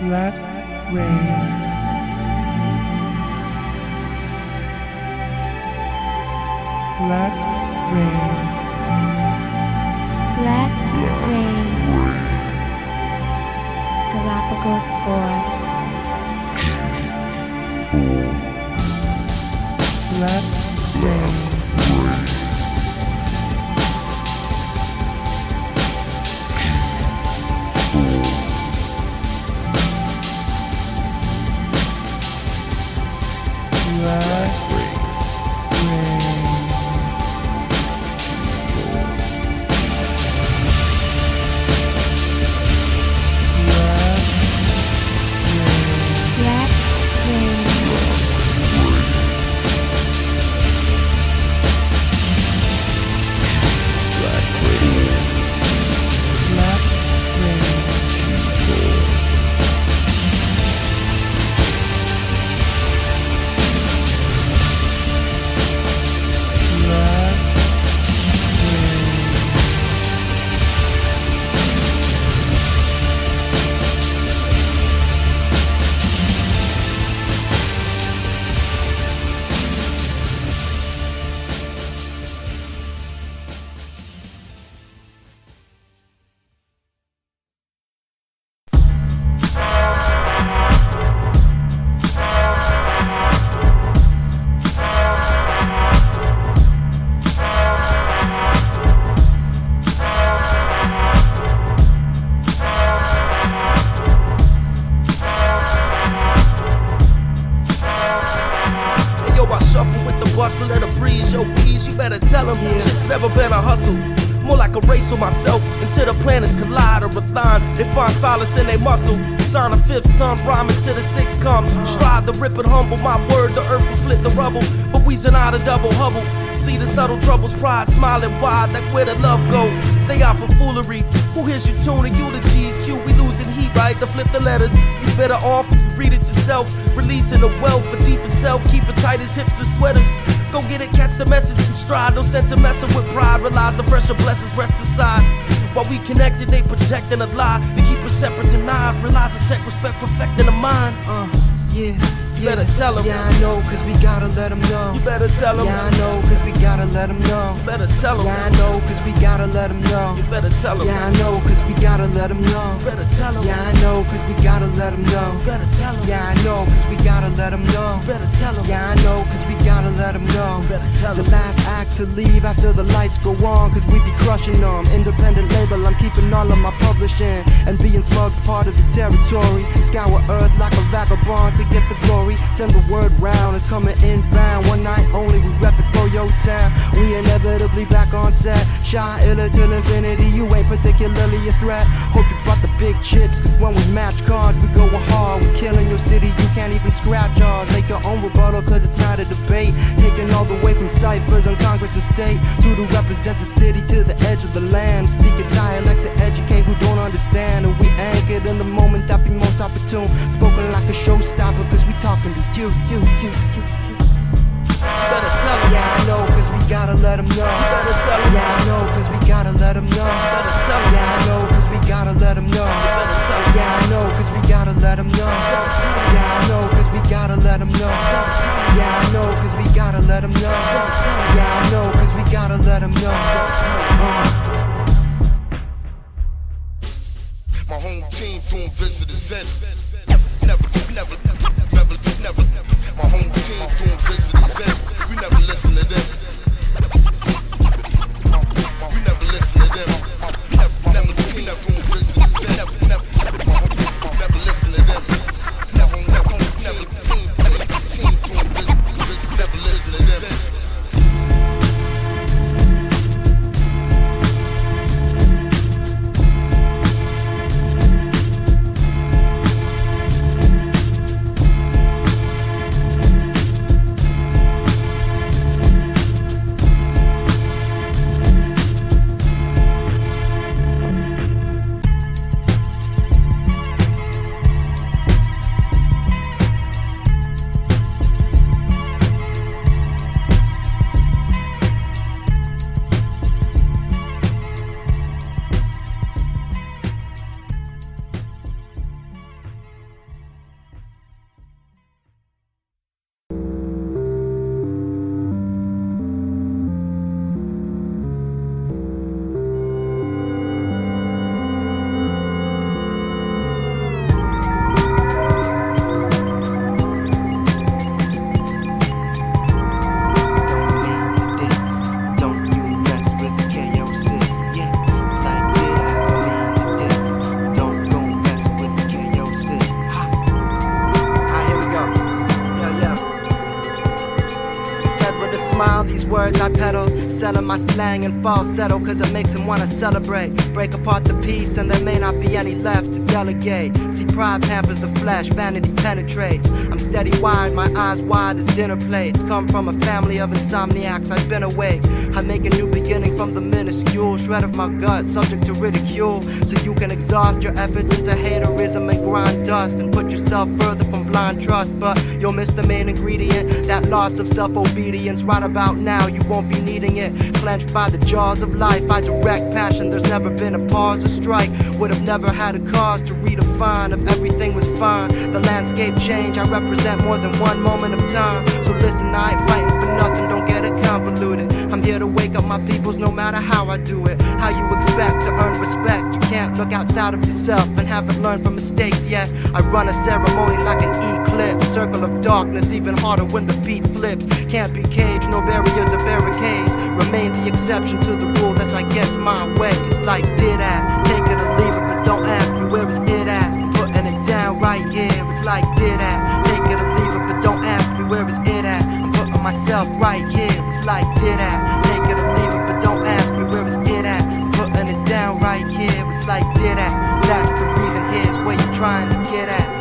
Let rain. Let rain. Let rain. Galapagos4. Let rain. Myself until the planets collide or align. They find solace in their muscle. Sign a fifth son, rhyming till the sixth come. Strive to rip and humble. My word, the earth will flip the rubble. But we'zing out a double hubble. See the subtle troubles, pride smiling wide like where the love go. They out for foolery. Who hears you tuning eulogies? Q, we losing heat, right? To flip the letters. You better off if you read it yourself. Releasing the wealth for deeper self. Keep it tight as hips to sweaters. Go get it, catch the message in stride. No sense of messing with pride. Realize the pressure blessings rest aside. While we connected, they protecting a lie. They keep us separate, denied. Realize the set, respect, perfecting the mind. Yeah. You better tell them. Yeah, I know, cause we gotta let them know. You better tell them. Yeah, I know, cause we gotta let them know. You better tell them. Yeah, I know, cause we gotta let them know. You better tell them. Yeah, I know, cause we gotta let them know. You better tell them. Yeah, I know, cause we gotta let them know. You better tell them. Yeah, I know, cause we gotta let them know. You better tell them. Yeah, I know, cause we gotta let them know. You better tell them. The last act to leave after the lights go on, cause we be crushing them. Independent label, I'm keeping all of my publishing. And being smug's part of the territory. Scour earth like a vagabond to get the glory. Send the word round, it's coming inbound. One night only, we rep it for your town. We inevitably back on set. H.E.L.L.S.E.N.T till infinity, you ain't particularly a threat. Hope you brought the big chips, cause when we match cards, we going hard. We killing your city, you can't even scratch ours. Make your own rebuttal, cause it's not a debate. Taking all the way from ciphers on Congress and state to represent the city to the edge of the land. Speak a dialect to educate who don't understand. And we anchored in the moment that be most opportune. Spoken like a showstopper, cause we talking to you. You better tell them. Yeah, I know, cause we gotta let them know. You better tell them. Yeah, I know, cause we gotta let them know. You better tell them. Yeah, I know, cause we gotta let them know. You better tell them. Yeah, I know, cause we gotta let them know. You better tell them. Yeah, I know, cause we gotta let them know. You better tell them. Yeah, I know, cause we gotta let them know. You better tell them. Yeah, I know, cause we gotta let them know. You better tell them. My home team doing visitors in. Never. My home team doing visitors in. We never listen to them. We never listen to them. Never team doing visitors in. Never listen to them. Never team doing visitors. Never listen to them. smile, these words I peddle, selling my slang and falsetto, cause it makes him wanna celebrate. Break apart the piece and there may not be any left to delegate. See, pride pampers the flesh, vanity penetrates. I'm steady wired, my eyes wide as dinner plates. Come from a family of insomniacs, I've been awake. I make a new beginning from the minuscule shred of my gut, subject to ridicule. So you can exhaust your efforts into haterism and grind dust, and put yourself further from blind trust. But you'll miss the main ingredient, that loss of self-obedience. Right about now you won't be needing it. Clenched by the jaws of life, I direct passion. There's never been a pause or strike. Would have never had a cause to redefine if everything was fine. The landscape change, I represent more than one moment of time. So listen, I ain't fighting for nothing, don't get it convoluted. I'm here to wake up my peoples no matter how I do it. How you expect to earn respect? You can't look outside of yourself and haven't learned from mistakes yet. I run a ceremony like an eclipse, circle of darkness, even harder when the beat flips. Can't be caged, no barriers or barricades. Remain the exception to the rule, that's I guess my way. It's like Diddat, take it or leave it, but don't ask me where is it at. I'm putting it down right here. It's like Diddat, take it or leave it, but don't ask me where is it at. I'm putting myself right here. It's like Diddat, take it or leave it, but don't ask me where is it at. I'm putting it down right here. It's like Diddat, that's the reason. Here's where you're trying to get at.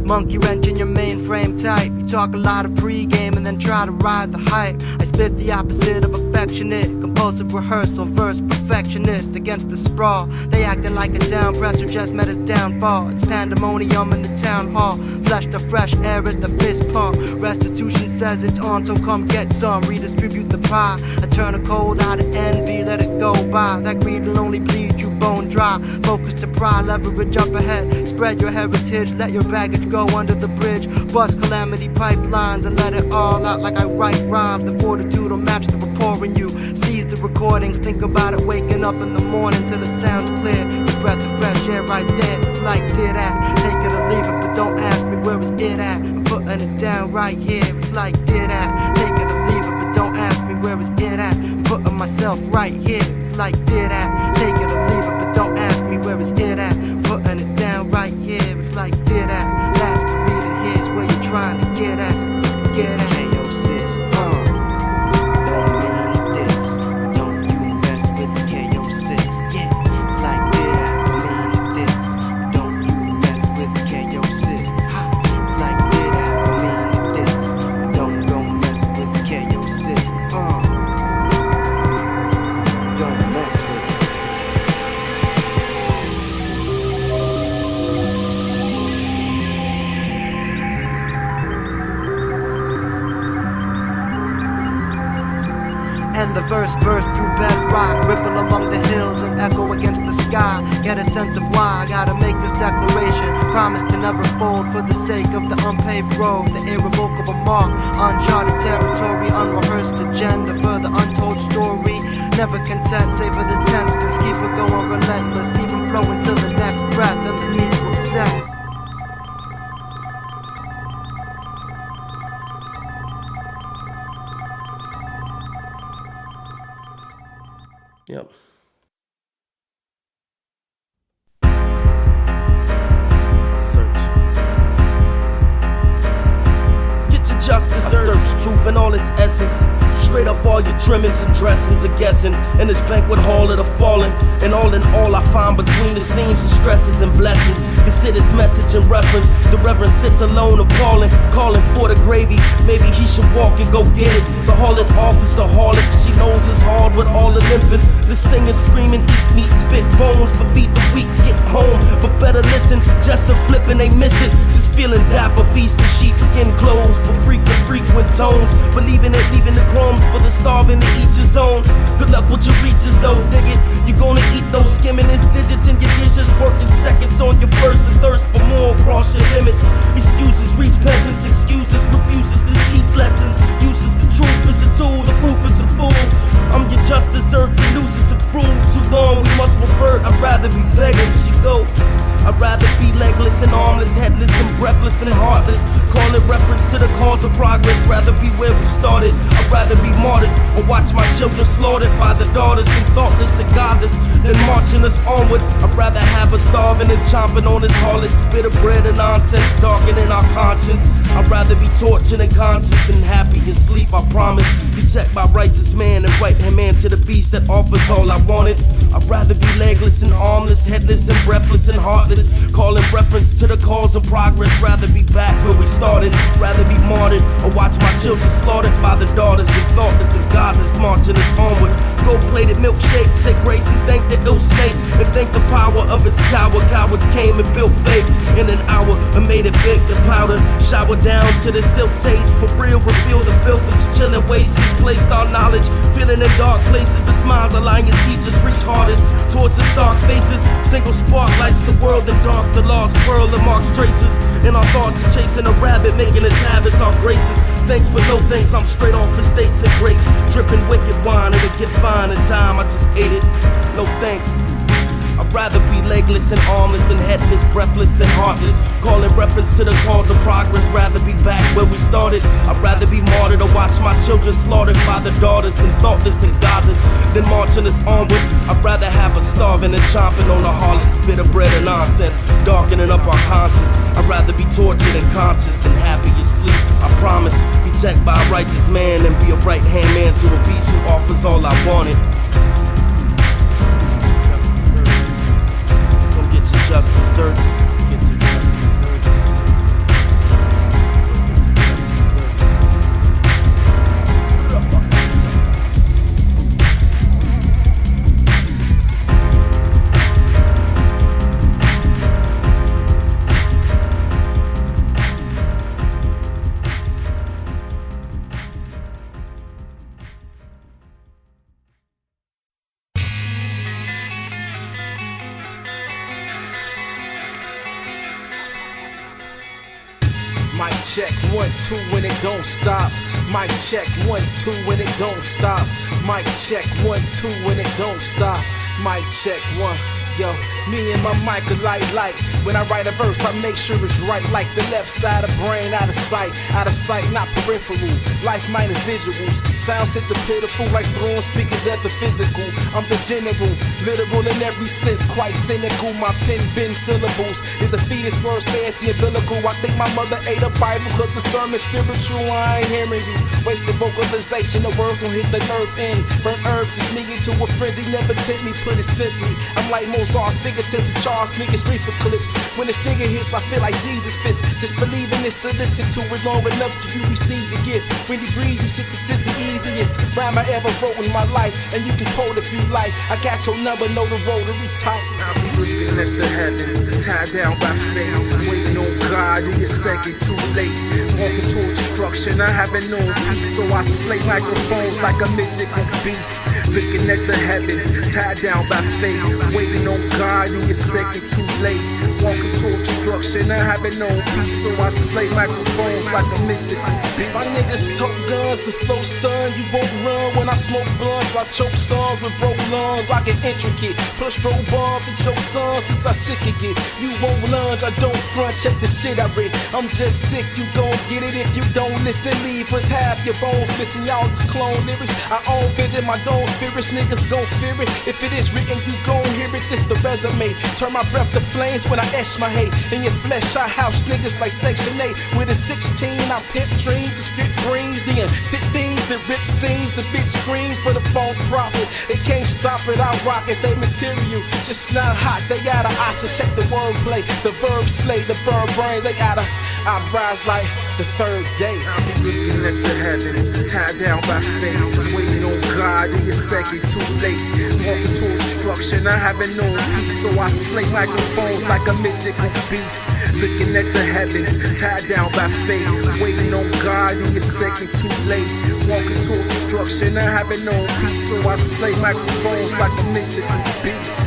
Monkey wrench in your mainframe type. You talk a lot of pregame and then try to ride the hype. I spit the opposite of affectionate, compulsive rehearsal, verse perfectionist against the sprawl. They acting like a down presser just met his downfall. It's pandemonium in the town hall. Flesh to fresh air is the fist pump. Restitution says it's on, so come get some. Redistribute the pie. I turn a cold out of envy, let it go by. That greed will only bleed you bone dry. Focus to pry, leverage up ahead. Spread your heritage, let your baggage go under the bridge. Bust calamity pipelines and let it all out like I write rhymes. The fortitude will match the rapport in you. Seize the recordings, think about it waking up in the morning till it sounds clear. The breath of fresh air right there. It's like Diddat, take it or leave it, but don't ask me where is it at. I'm putting it down right here. It's like Diddat, take it or leave it, but don't ask me where is it at. I'm putting myself right here. It's like Diddat, take it or leave it, but don't ask me where is it at. I'm putting it down right here. It's like Diddat, that's the reason. Here's where you're trying to get at. Get at. Khaosist, don't mean this. Don't you mess with the Khaosist. Yeah, it's like Diddat, don't mean this. Don't you mess with the Khaosist. Ha, it's like Diddat, don't mean this. Don't mess with the Khaosist. Don't mess with it. And the verse burst through bedrock, ripple among the hills and echo against the sky. Get a sense of why I gotta make this declaration. Promise to never fold for the sake of the unpaved road. The irrevocable mark, uncharted territory, unrehearsed agenda for the untold story. Never content, savor the tenseness, keep it going relentless, even flow until the next breath and the need to obsess. Yep. Justice, I search truth in all its essence. Straight off all your trimmings and dressings of guessing. In this banquet hall of the fallen. And all in all I find between the seams and stresses and blessings. Consider this message in reference. The reverend sits alone appalling, calling for the gravy. Maybe he should walk and go get it. The harlot offers the harlot. She knows it's hard with all the limping. The singing, screaming, eat meat, spit bones. For feet the weak, get home. But better listen, just the flipping, they miss it. Just feeling dapper, feast the sheepskin clothes. But frequent tones, believing it, leaving the crumbs for the starving to eat his own. Good luck with your reaches though, dig it. You're gonna eat those skimming his digits in your dishes, working seconds on your first and thirst for more across your limits. Excuses reach peasants, excuses refuses to teach lessons. Uses the truth is a tool, the proof is a fool. I'm your Justus, urges and nooses of cruel. Too long we must revert, I'd rather be begging, she goes. I'd rather be legless and armless, headless and breathless and heartless. Call it reference to the cause cause of progress, rather be where we started. I'd rather be martyred or watch my children slaughtered by the daughters than thoughtless and godless, than marching us onward. I'd rather have us starving and chomping on his harlots, bitter bread and nonsense darkening our conscience. I'd rather be tortured and conscious than happy in sleep, I promise. Be checked by righteous man and right hand man to the beast that offers all I wanted. I'd rather be legless and armless, headless and breathless and heartless, calling reference to the cause of progress. Rather be back where we started, rather be martyred or watch my children slaughtered by the daughters than thoughtless and godless marching us onward. Gold-plated milkshake, say grace and thank the ill-state, and thank the power of its tower. Cowards came and built faith in an hour and made it big. The powder shower down to the silk taste, for real reveal the filth and chilling wastes. Placed our knowledge, feeling in dark places. The smiles of lying teachers reach hardest towards the stark faces. Single spark lights the world in dark. The lost pearl that marks traces in our thoughts of chasing a rabbit, making its habits our graces. Thanks but no thanks, I'm straight off the steaks and grapes, dripping wicked wine. It'll get fine in time, I just ate it. No thanks. I'd rather be legless and armless and headless, breathless than heartless, calling reference to the cause of progress. Rather be back where we started. I'd rather be martyred or watch my children slaughtered by the daughters than thoughtless and godless, than marching us onward. I'd rather have us starving and chomping on the harlots, bitter bread and nonsense darkening up our conscience. I'd rather be tortured and conscious than happy asleep, I promise. Be checked by a righteous man and be a right hand man to a beast who offers all I wanted. Just desserts. Get your just desserts. Mic check 1 2 when it don't stop. Mic check 1 2 when it don't stop. Mic check 1 2 when it don't stop. Mic check 1. Yo, me and my mic alike. When I write a verse, I make sure it's right, like the left side of brain, out of sight, not peripheral. Life minus visuals. Sounds hit the pitiful like throwing speakers at the physical. I'm the general, literal in every sense, quite cynical. My pen bends syllables. Is a fetus words stay at the umbilical. I think my mother ate a Bible, cause the sermon's spiritual. I ain't hearing you. Wasted vocalization, the words don't hit the nerve end. Burnt herbs is me into a frenzy, never tempt me, put it simply. I'm like Mozart's fingertips and Charles Mingus reefer clips. When the stinger hits, I feel like Jesus fits. Just believe in this and listen to it long enough till you receive the gift. When you breathe, you sit, this is the easiest rhyme I ever wrote in my life. And you can quote if you like. I got your number, know the rotary type. I'll be looking at the heavens, tied down by fate, waiting on God in a second, too late. Walking toward destruction, I haven't known peace, so I slay microphones like a mythical beast. Looking at the heavens, tied down by fate, waiting on God in a second, too late. Walking toward destruction, I haven't known peace, so I slay microphones like a mythical beast. My niggas tote guns, the flow stun, you won't run. When I smoke blunts, I choke songs with broke lungs. I get intricate, plus strobe bombs and choke sons, this I sick it get. You won't lunge, I don't front, check the shit I read. I'm just sick, you gon' get it if you don't listen. Leave with half your bones missing, y'all just clone lyrics. I own vision, my dome spirits, niggas gon' fear it. If it is written, you gon' hear it, this the resume. Turn my breath to flames when I etch my hate. In your flesh, I house niggas like Section 8. With a 16, I pimp dreams, the script brings the unfit things, the rip scenes, the bitch screams for the false prophet. They can't stop it, I rock it, they material. Just not hot, they got an option. Check the wordplay, the verb slay, the bird brain, they got a. I rise like the third day. I'll be looking at the heavens, tied down by fate, waiting on God in a second, too late. Walking toward destruction, I haven't known peace, so I slay microphones like a mythical beast. Looking at the heavens, tied down by fate, waiting on God in a second, too late. Walking toward destruction, I haven't known peace, so I slay microphones like a mythical beast.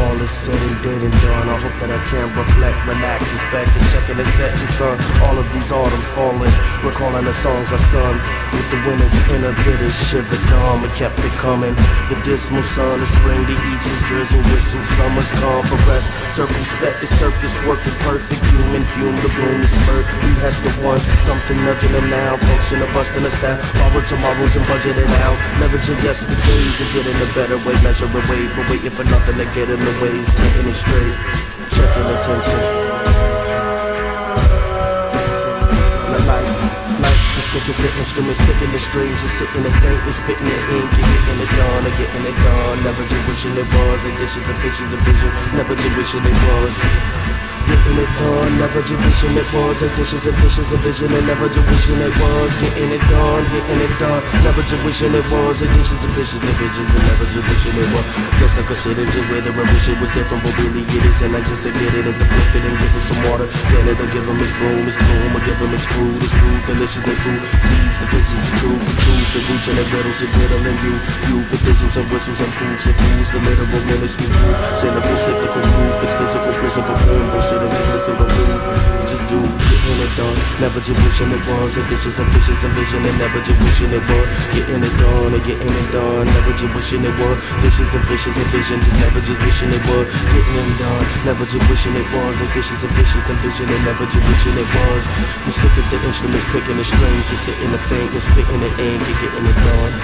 all is said and dead and done, I hope that I can reflect, relax, inspect, and check in the setting sun. All of these autumns falling, recalling the songs I've sung. With the winter's inner bitter shiver calm, it kept it coming. The dismal sun of spring, the eaches drizzle, whistle, summer's calm for rest. Circumspect the surface, working perfect, human fume, the bloom is spurred. We has the one, something nudging them now, function of busting us down. Borrow tomorrows and budget it out. Leveraging yesterdays and getting a better way, measure a way, but waiting for nothing to get in the way, setting it straight, checking attention. Like the sickest of instruments, picking the strings and sitting the thing, and spitting the ink, and getting it done, and getting it done. Never just wishing it was, and dishes and visions of vision, never just wishing it was. Getting it done, never just wishing it was. And dishes and visions of vision, and never just wishing it was. Getting it done, never just wishing it was. And dishes and visions of vision, and never just wishing it was. Guess I considered it whether I wish it was different, but really it is. And I just get it and flip it and give it some water. Then it'll give him his bloom, or give him his food, delicious and food. Seeds, the fishes, the truth, the roots and the riddles, and riddle and you, for fizzles and whistles and proofs and fools, the literal minuscule you, cynical, cyclical group, it's physical, prison, perform, just listen, but just do, getting it done. Never just wishing it was, and dishes and fishes and vision, and never just wishing it was. Getting it done, and getting it done. Never just wishing it was, dishes and fishes and vision, just never just wishing it was. Getting it done, never just wishing it was, and dishes and fishes and vision, and never just wishing it was. The sickest of instruments, picking the strings, and sitting the paint, and spitting the ink, and getting it done.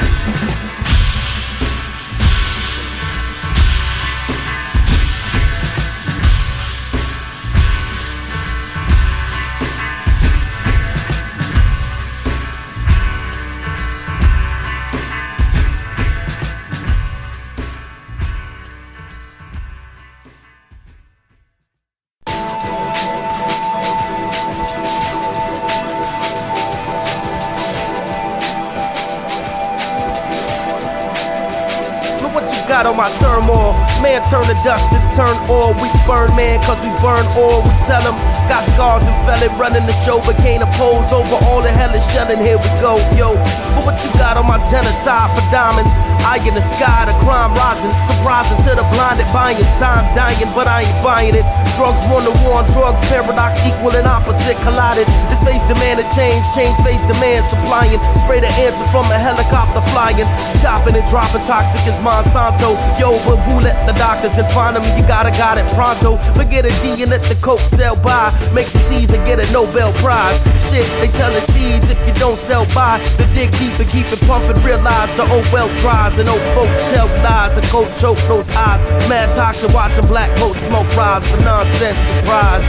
On my turmoil, man turn to dust and turn oil. We burn man cause we burn oil. We tell them got scars and fell it running the show, but can't oppose over all the hell is shelling. Here we go, yo. But what you got on my genocide for diamonds? Eye in the sky, the crime rising, surprising to the blinded, buying time dying, but I ain't buying it. Drugs won the war on drugs, paradox equal and opposite collided. This face demanded change, change face demand supplying. Spray the answer from a helicopter flying, chopping and dropping toxic as Monsanto. Yo, but who let the doctors and find them? You got it pronto. But get a D and let the coke sell by. Make the C's and get a Nobel Prize. Shit, they tellin' seeds if you don't sell by. The dig deep and keep it pumping. Realize the old well dries and old folks tell lies and cold choke those eyes. Mad toxic watching black coat smoke rise for nonsense surprise.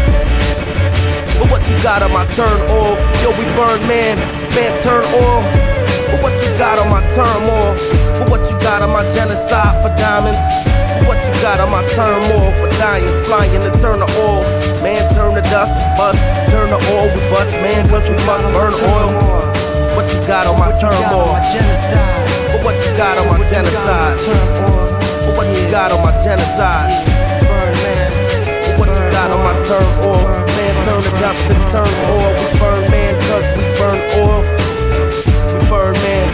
But what you got on my turn oil? Yo, we burn man turn oil. But what you got on my turmoil? But what you got on my genocide for diamonds? But what you got on my turmoil for dying, flying to turn to oil? Man, turn to dust, bust, turn to oil, we bust, man, cause we must burn oil. What you got on my turmoil? But what you got on my genocide? But what you got on my genocide? But what you got on my turmoil? Man, turn to dust and turn oil. We burn man cause we burn oil. Burn man,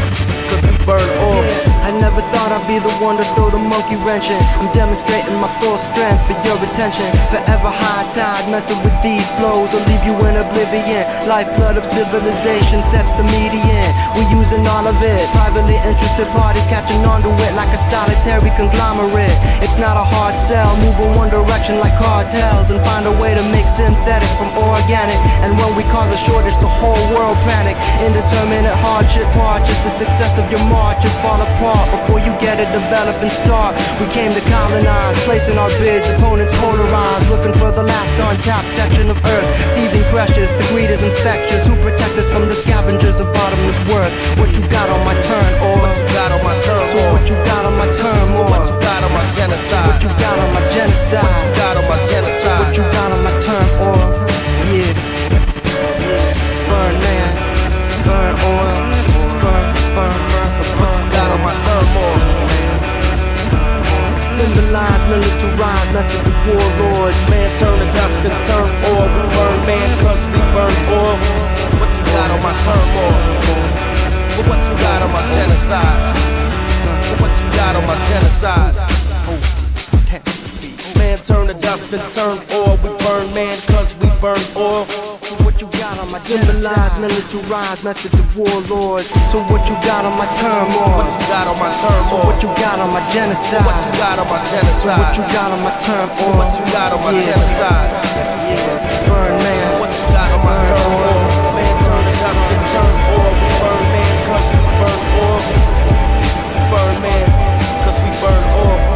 cause we burn oil. Yeah, I never thought I'd be the one to throw the monkey wrench in. I'm demonstrating my full strength for your attention. Forever high tide, messing with these flows will leave you in oblivion. Lifeblood of civilization sets the median. We're using all of it. Privately interested parties catching on to it like a solitary conglomerate. It's not a hard sell, move in one direction like cartels and find a way to make synthetic from organic. And when we cause a shortage, the whole world panic. Indeterminate hardship parches, the success of your marches fall apart before you get it developed and start. We came to colonize, placing our bids, opponents polarized, looking for the last untapped section of earth. Seething pressures, the greed is infectious. Who protect us from the scavengers of bottomless work? What you got on my turn, or what you got on my turn, so what you got on my turn, or what you got on my genocide? What you got on my genocide? What you got on my genocide? So what you got on my turn, or yeah, burn man, burn oil. What you got on my turmoil? Symbolize, militarize methods of warlords. Man, turn to dust and turn oil. We burn man cause we burn oil. What you got on my turmoil? But what you got on my genocide? But what you got on my genocide? Man, turn to dust and turn oil. We burn man, cause we burn oil. So what you got on my symbolize, militarized methods of warlords. So what you got on my turmoil? What you got on my turmoil? So what you got on my genocide? What you got on my genocide? So what you got on my turmoil? What you got on my genocide? Yeah, burn man. What you got on my turmoil? Man, turn to dust and turn oil. We burn man, cause we burn oil. Burn man, cause we burn oil.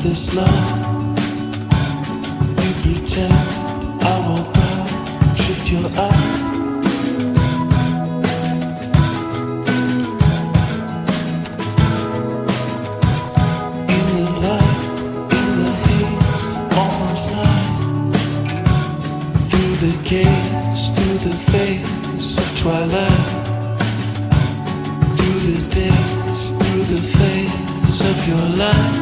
this love. You pretend I won't go, shift your eyes. In the light, in the haze, it's almost night. Through the gates, through the face of twilight. Through the days, through the phase of your life.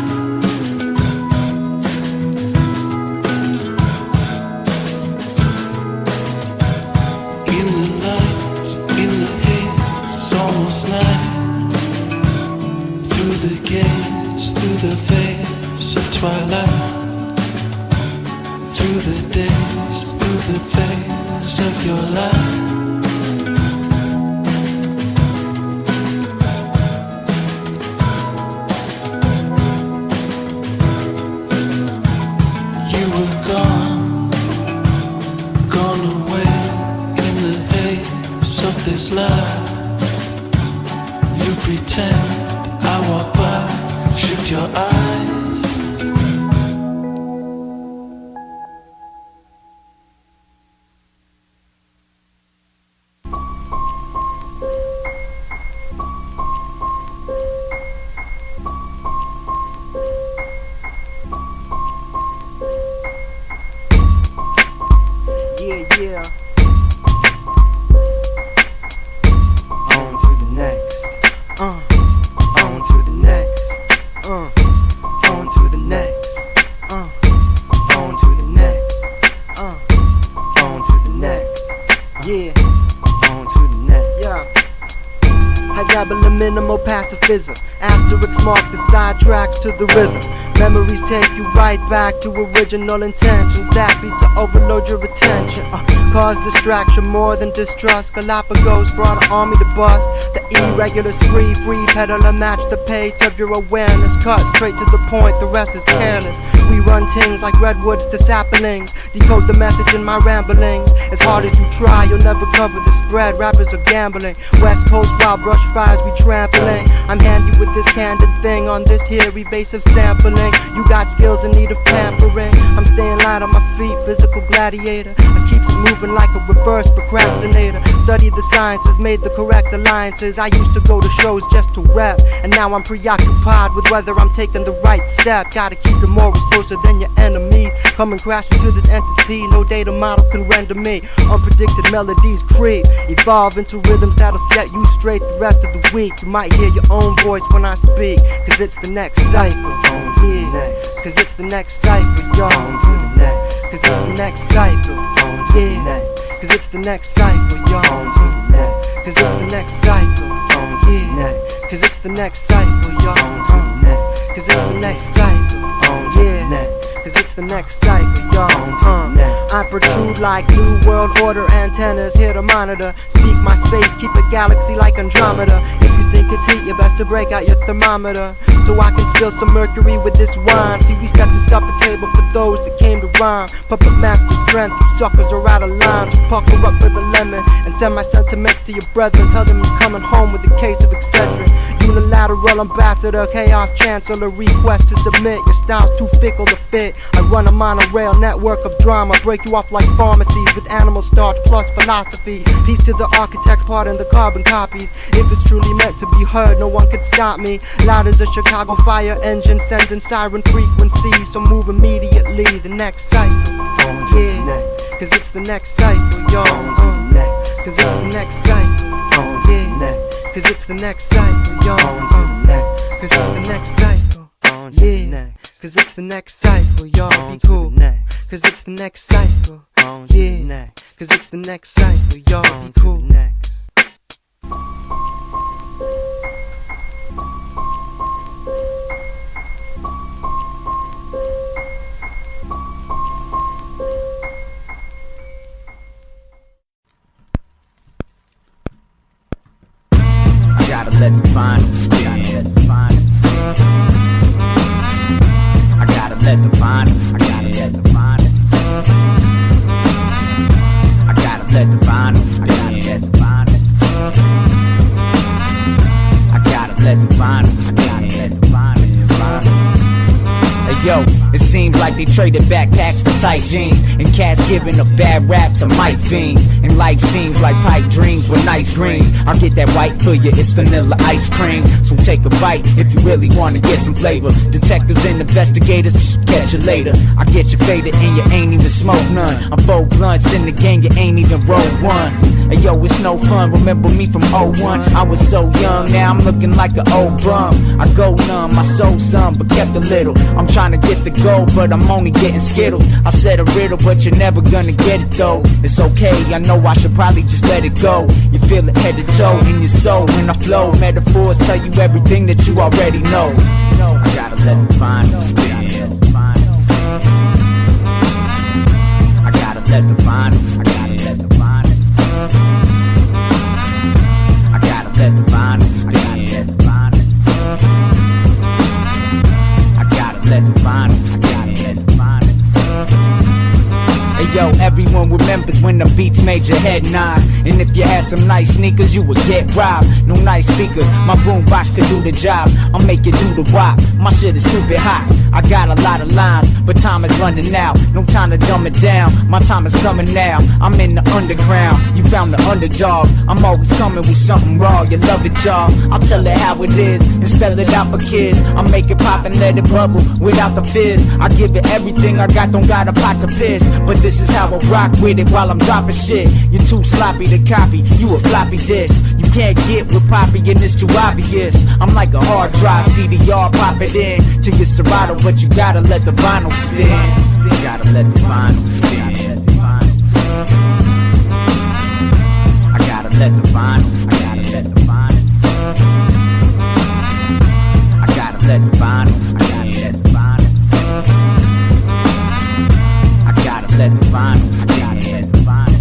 In the light, in the haze, it's almost night. Through the gates, through the phase of twilight. Through the days, through the phase of your life. This life, you pretend I walk by, shift your eyes. Yeah. Minimal pacifism. Asterisks mark the side tracks to the rhythm. Memories take you right back to original intentions. That beat to overload your attention. Cause distraction more than distrust. Galapagos brought an army to bust. The irregular spree, free peddler match the pace of your awareness. Cut straight to the point, the rest is careless. We run things like redwoods to saplings. Decode the message in my ramblings. As hard as you try, you'll never cover the spread. Rappers are gambling. West Coast wild brush fires, we trampling. I'm handy with this candid thing on this here evasive sampling. You got skills in need of pampering. I'm staying light on my feet, physical gladiator. I keeps it moving like a reverse procrastinator. Studied the sciences, made the correct alliances. I used to go to shows just to rap, and now I'm preoccupied with whether I'm taking the right step. Gotta keep your morals closer than your enemies. Coming crashing to this entity, no data model can render me. Unpredicted melodies creep, evolve into rhythms that'll set you straight the rest of the week. You might hear your own voice when I speak, cause it's the next cycle. Yeah, cause it's the next cycle, y'all. Cause it's the next cycle. Yeah, cause it's the next cycle, y'all. Cause it's the next cycle. Yeah, cause it's the next cycle, y'all. Cause it's the next cycle. Yeah, cause it's the next cycle, y'all. I protrude like New World Order antennas, here to monitor. Speak my space, keep a galaxy like Andromeda. If you think it's heat, you best to break out your thermometer, so I can spill some mercury with this wine. See, we set this up a table for those that came to rhyme. Puppet master strength, you suckers are out of line. So pucker up for the lemon and send my sentiments to your brethren. Tell them you're coming home with a case of Excedrin. Unilateral ambassador, chaos chancellor. Request to submit, your style's too fickle to fit. I run a monorail network of drama, break you off like pharmacies with animal starch plus philosophy. Peace to the architects, pardon the carbon copies. If it's truly meant to be heard, no one can stop me. Loud as a Chicago fire engine, sending siren frequency. So move immediately, the next cycle. Yeah, cause it's the next cycle, y'all. Cause it's the next cycle. Yeah, cause it's the next cycle, y'all. Cause it's the next cycle. Yeah, cause it's the next cycle, y'all. Be cool. Cause it's the next cycle. Yeah, cause it's the next cycle, y'all. Be cool. Gotta let the finals in. I gotta let the finals. I gotta let the finals. I gotta let the finals. I gotta let the finals. I gotta let the finals. I gotta let the finals. Hey yo, it seems like they traded backpacks for tight jeans, and cats giving a bad rap to mic fiends. And life seems like pipe dreams with nice greens. I'll get that white for you, it's vanilla ice cream. So take a bite if you really wanna get some flavor. Detectives and investigators, catch you later. I get you faded and you ain't even smoke none. I'm 4 blunts in the gang, you ain't even roll one. Hey yo, it's no fun, remember me from 01. I was so young, now I'm looking like an old bum. I go numb, I sold some, but kept a little. I'm trying to get the gold, but I'm only getting Skittles. I said a riddle, but you're never gonna get it though. It's okay, I know I should probably just let it go. You feel it head to toe in your soul when I flow. Metaphors tell you everything that you already know. I gotta let the finals in. I gotta let the finals. I gotta let the finals. I gotta let the finals. I gotta let the finals. I gotta let the finals. I gotta let the finals. Hey yo, everyone remembers when the beats made your head nod. And if you had some nice sneakers, you would get robbed. No nice speakers, my boombox could do the job. I'll make you do the wop, my shit is stupid hot. I got a lot of lines, but time is running out. No time to dumb it down, my time is coming now. I'm in the underground, you found the underdog. I'm always coming with something raw, you love it y'all. I'll tell it how it is, and spell it out for kids. I'll make it pop and let it bubble, without the fizz. I give it everything I got, don't got a pot to piss. But this is how I rock with it while I'm dropping shit. You're too sloppy to copy, you a floppy disk. You can't get with Poppy and it's too obvious. I'm like a hard drive, CDR, pop it in to your Serato, but you gotta let the vinyl spin. You gotta let the vinyl spin. I gotta let the vinyl. I gotta let the vinyl. I gotta let the vinyl. I gotta let the vinyl. I gotta let the vinyl. I gotta let the vinyl.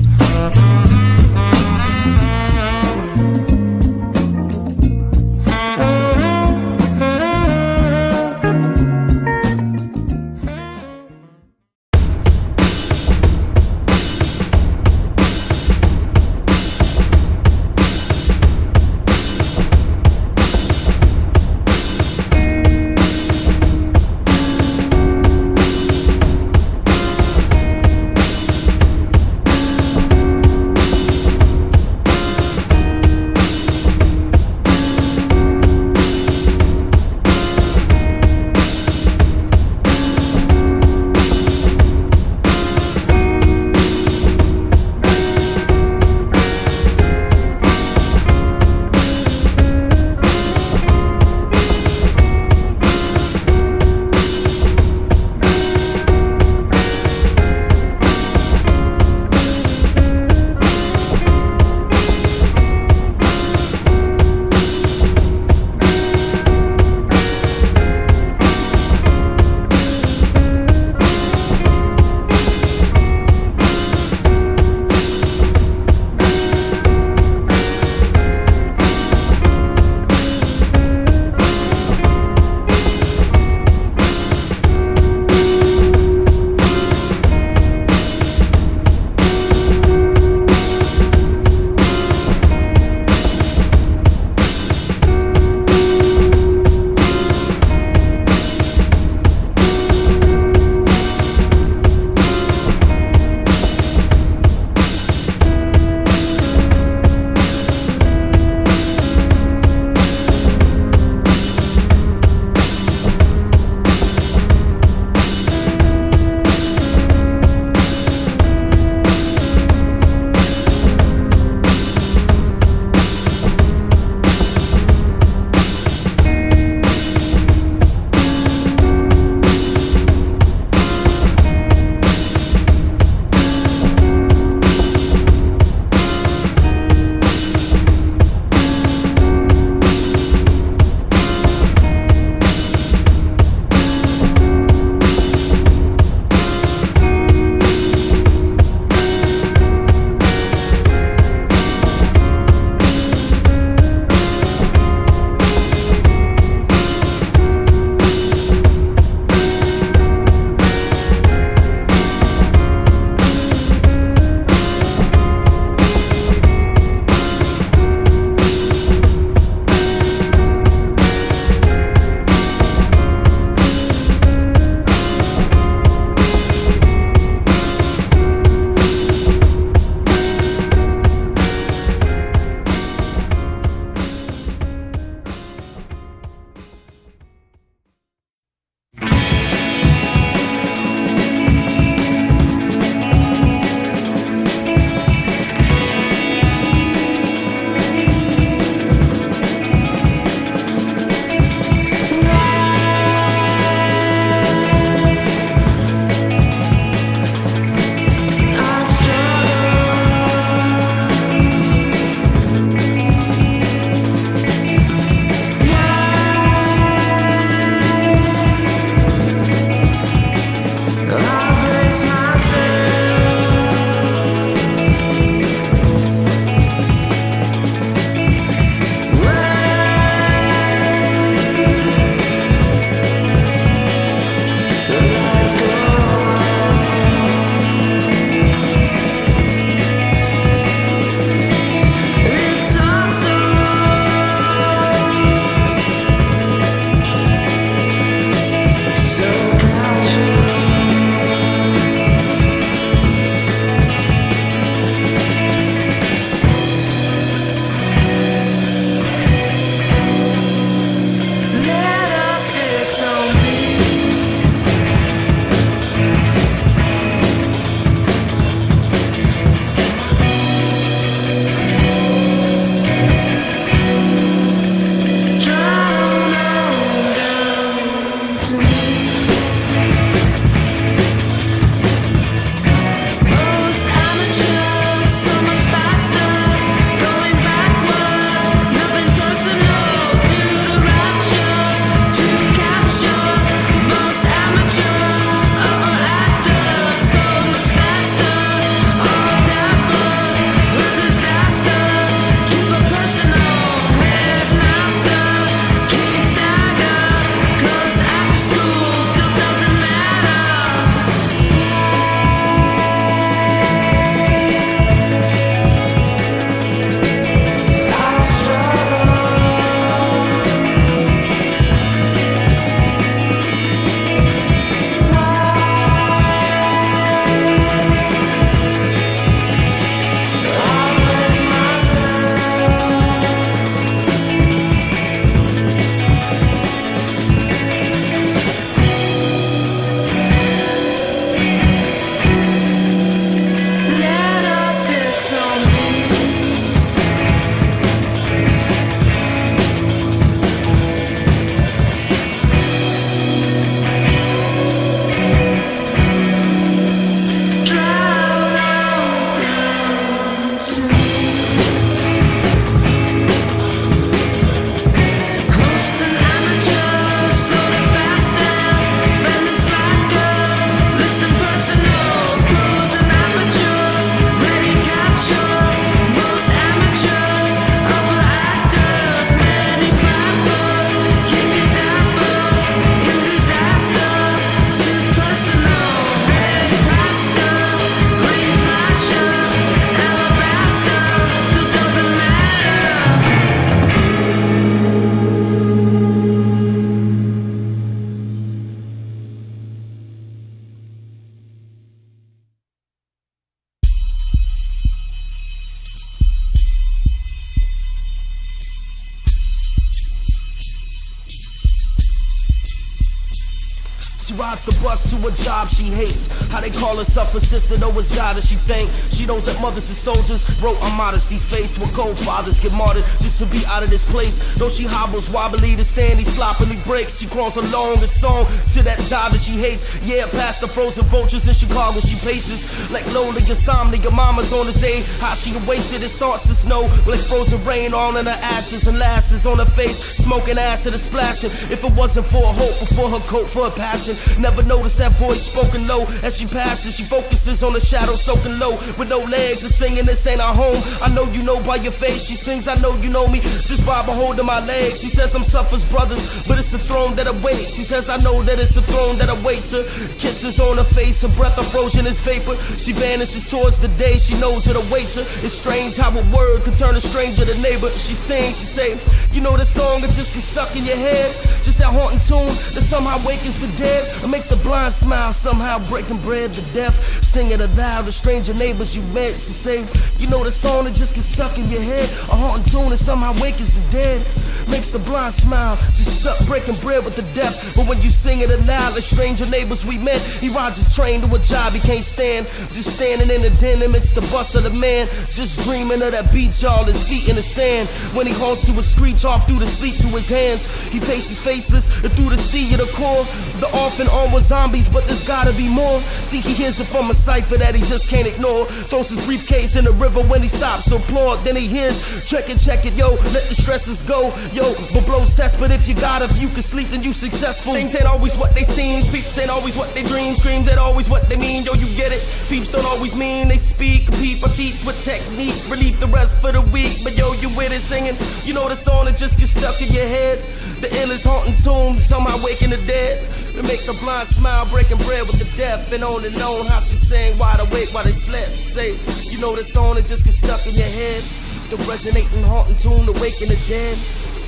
rides the bus to a job she hates. How they call herself a sister, though it's God that she think. She knows that mothers and soldiers wrote on modesty's face, where cold fathers get martyred just to be out of this place. Though she hobbles wobbly to stand, he sloppily breaks. She crawls along the song to that job that she hates. Yeah, past the frozen vultures in Chicago she paces like lonely insomnia. Mama's on this day, how she awaits it. It starts to snow like frozen rain all in her ashes and lashes on her face, smoking acid and splashing. If it wasn't for her hope or for her coat, for her passion, never noticed that voice spoken low as she passes. She focuses on the shadow soaking low with no legs and singing, this ain't our home. I know you know by your face. She sings, I know you know me just by beholding my legs. She says I'm Suffer's brothers, but it's the throne that awaits. She says I know that it's the throne that awaits her. Kisses on her face, her breath are frozen as vapor. She vanishes towards the day she knows it awaits her. It's strange how a word could turn a stranger to neighbor. She sings, she say, you know the song that just gets stuck in your head, just that haunting tune that somehow wakens the dead, or makes the blind smile, somehow breaking bread to death. Sing it aloud to stranger neighbors you met. She say, you know the song that just gets stuck in your head, a haunting tune that somehow wakens the dead, makes the blind smile, just stuck breaking bread with the deaf. But when you sing it aloud like stranger neighbors we met, he rides a train to a job he can't stand, just standing in the den amidst the bust of the man, just dreaming of that beach, all his feet in the sand. When he halts to a screech off through the sleep to his hands, he paces faceless and through the sea of the core. The off and on was zombies, but there's gotta be more. See, he hears it from a cipher that he just can't ignore. Throws his briefcase in the river when he stops to applaud. Then he hears, check it, yo, let the stresses go. Yo, but blows test, but if you got it, if you can sleep, then you successful. Things ain't always what they seem, peeps ain't always what they dream, screams ain't always what they mean, yo, you get it. Peeps don't always mean they speak, people teach with technique, relieve the rest for the week. But yo, you with it singing, you know the song that just gets stuck in your head. The illest haunting tune, somehow waking the dead. We make the blind smile, breaking bread with the deaf. And on how she sang, wide awake while they slept. Say, you know the song that just gets stuck in your head. The resonating haunting tune, awaken the dead.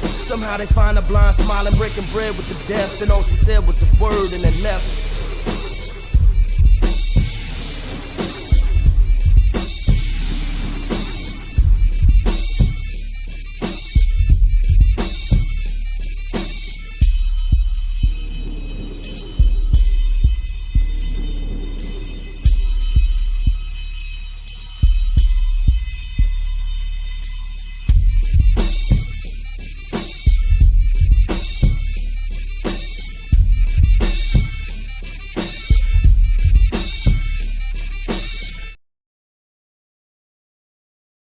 Somehow they find a blind smile and breaking bread with the deaf. And all she said was a word and then left.